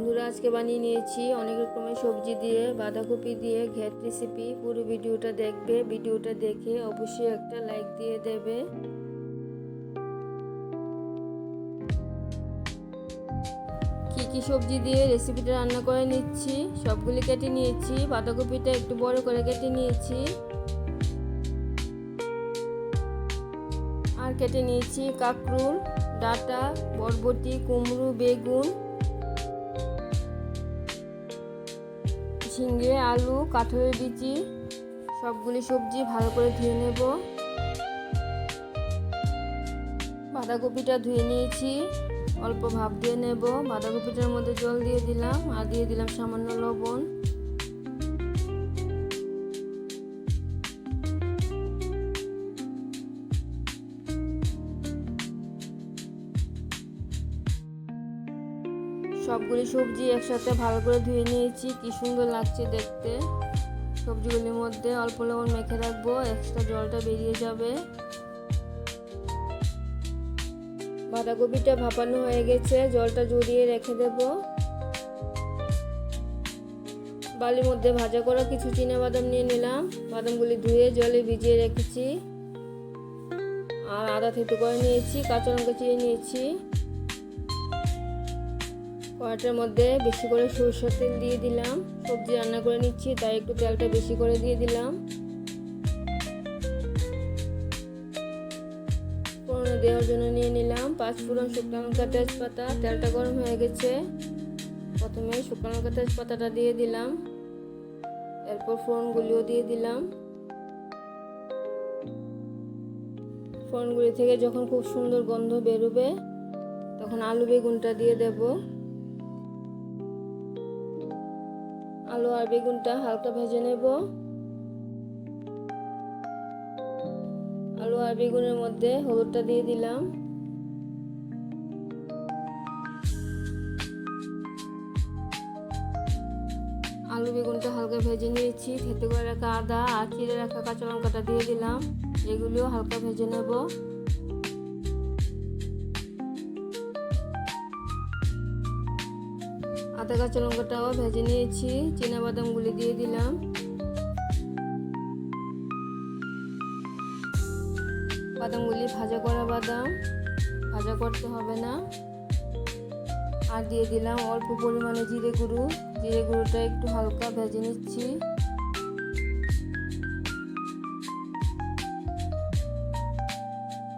বন্ধুরা, আজকে বানিয়ে নিয়েছি অনেক রকমের সবজি দিয়ে বাঁধাকপি দিয়ে ঘ্যাট রেসিপি। পুরো ভিডিওটা দেখবে, ভিডিওটা দেখে অবশ্যই একটা লাইক দিয়ে দেবে। কি সবজি দিয়ে রেসিপিটা রান্না করে নিচ্ছি সবগুলি কেটে নিয়েছি। বাঁধাকপিটা একটু বড় করে কেটে নিয়েছি, আর কেটে নিয়েছি কাঁকরোল, ডাঁটা, বরবটি, কুমড়ো, বেগুন, ঝিঙে, আলু, কাঁঠালের বিচি। সবগুলি সবজি ভালো করে ধুয়ে নেব। বাঁধাকপিটা ধুয়ে নিয়েছি, অল্প ভাপ দিয়ে নেব। বাঁধাকপিটার মধ্যে জল দিয়ে দিলাম, আর দিয়ে দিলাম সামান্য লবণ। সবগুলি সবজি একসাথে ভালো করে ধুয়ে নিয়েছি। কি সুন্দর লাগছে দেখতে। সবজিগুলির মধ্যে অল্প লবণ মেখে রাখবো, এক্সট্রা জলটা বেরিয়ে যাবে। বাঁধাকপিটা ভাপানো হয়ে গেছে, জলটা ঝরিয়ে রেখে দেব। বালির মধ্যে ভাজা করা কিছু চীনাবাদাম নিয়ে নিলাম। বাদামগুলি ধুয়ে জলে ভিজিয়ে রেখেছি। আর আদা থেতো করে নিয়েছি, কাঁচা লঙ্কা চিড়ে নিয়েছি। কড়াইটার মধ্যে বেশি করে সরষের তেল দিয়ে দিলাম। সবজি রান্না করে নিচ্ছি, তাই একটু তেলটা বেশি করে দিয়ে দিলাম। ফোড়নে দেওয়ার জন্য নিয়ে নিলাম 5 ফোড়ন, শুকনো লঙ্কা, তেজপাতা। তেলটা গরম হয়ে গেছে, প্রথমে শুকনো লঙ্কা তেজপাতাটা দিয়ে দিলাম, এরপর ফোড়নগুলিও দিয়ে দিলাম। ফোড়নগুলি থেকে যখন খুব সুন্দর গন্ধ বেরোবে, তখন আলু বেগুনটা দিয়ে দেব। আলু আর বেগুনটা হালকা ভেজে নেব। আলু আর বেগুনের মধ্যে হলুদটা দিয়ে দিলাম। আলু বেগুনটা হালকা ভেজে নিয়েছি। থেতো করে রাখা আদা আর চিড়ে রাখা কাঁচা লঙ্কাটা দিয়ে দিলাম, এগুলিও হালকা ভেজে নেব। আদা কাঁচা লঙ্কাটাও ভেজে নিয়েছি। চীনাবাদামগুলি দিয়ে দিলাম। বাদামগুলি ভাজা করা বাদাম, ভাজা করতে হবে না। আর দিয়ে দিলাম অল্প পরিমাণে জিরে গুঁড়ো। জিরে গুঁড়োটা একটু হালকা ভেজে নিচ্ছি।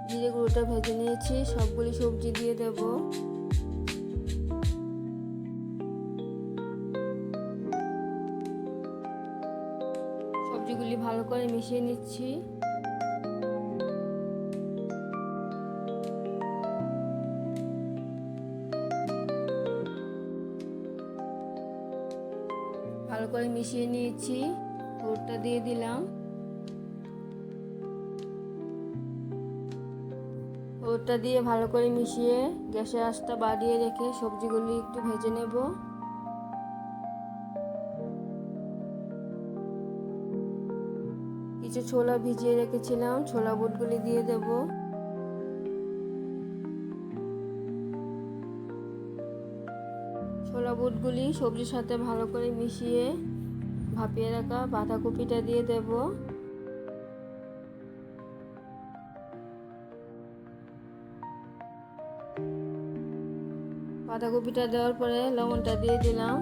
জিরে গুঁড়োটা ভেজে নিয়েছি, সবগুলি সবজি দিয়ে দেব। সবজিগুলি ভালো করে মিশিয়ে নিচ্ছি। ভালো করে মিশিয়ে নিয়েছি, হলুদটা দিয়ে দিলাম। হলুদটা দিয়ে ভালো করে মিশিয়ে গ্যাসের আঁচটা বাড়িয়ে রেখে সবজিগুলি একটু ভেজে নেব। কিছু ছোলা ভিজিয়ে রেখেছিলাম, ছোলা বুটগুলি দিয়ে দেব। ছোলা বুটগুলি সবজির সাথে ভালো করে মিশিয়ে ভাপিয়ে রাখা বাঁধাকপিটা দিয়ে দেব। বাঁধাকপিটা দেওয়ার পরে লবণটা দিয়ে দিলাম।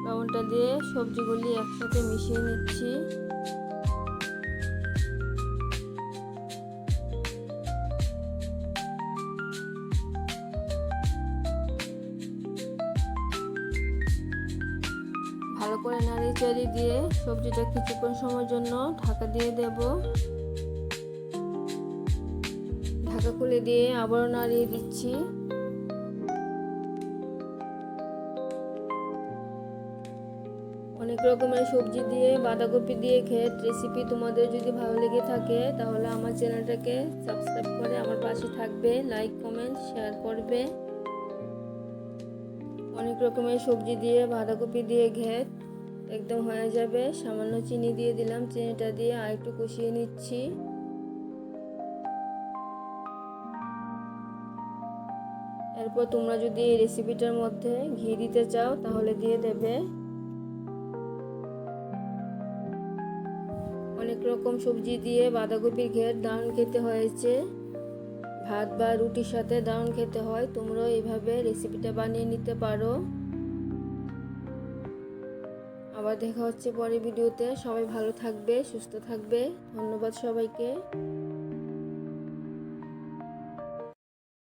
লবণটা দিয়ে সবজিগুলি একসাথে মিশিয়ে নিচ্ছি। ভালো করে নাড়িয়ে চাড়িয়ে দিয়ে সবজিটা কিছুক্ষণ সময়ের জন্য ঢাকা দিয়ে দেব। ঢাকা খুলে দিয়ে আবারও নাড়িয়ে দিচ্ছি। অনেক রকমের সবজি দিয়ে বাঁধাকপি দিয়ে ঘ্যাট রেসিপি তোমাদের যদি ভালো লেগে থাকে, তাহলে আমার চ্যানেলটাকে সাবস্ক্রাইব করে আমার পাশে থাকবে, লাইক কমেন্ট শেয়ার করবে। অনেক রকমের সবজি দিয়ে বাঁধাকপি দিয়ে ঘ্যাট একদম হয়ে যাবে। সামান্য চিনি দিয়ে দিলাম, চিনিটা দিয়ে আর একটু কষিয়ে নিচ্ছি। এরপর তোমরা যদি এই রেসিপিটার মধ্যে ঘি দিতে চাও তাহলে দিয়ে দেবে। অনেক রকম সবজি দিয়ে বাঁধাকপির ঘের দারুণ খেতে হয়েছে। ভাত বা রুটির সাথে দারুণ খেতে হয়। তোমরাও এইভাবে রেসিপিটা বানিয়ে নিতে পারো। আবার দেখা হচ্ছে পরের ভিডিওতে। সবাই ভালো থাকবে, সুস্থ থাকবে। ধন্যবাদ সবাইকে।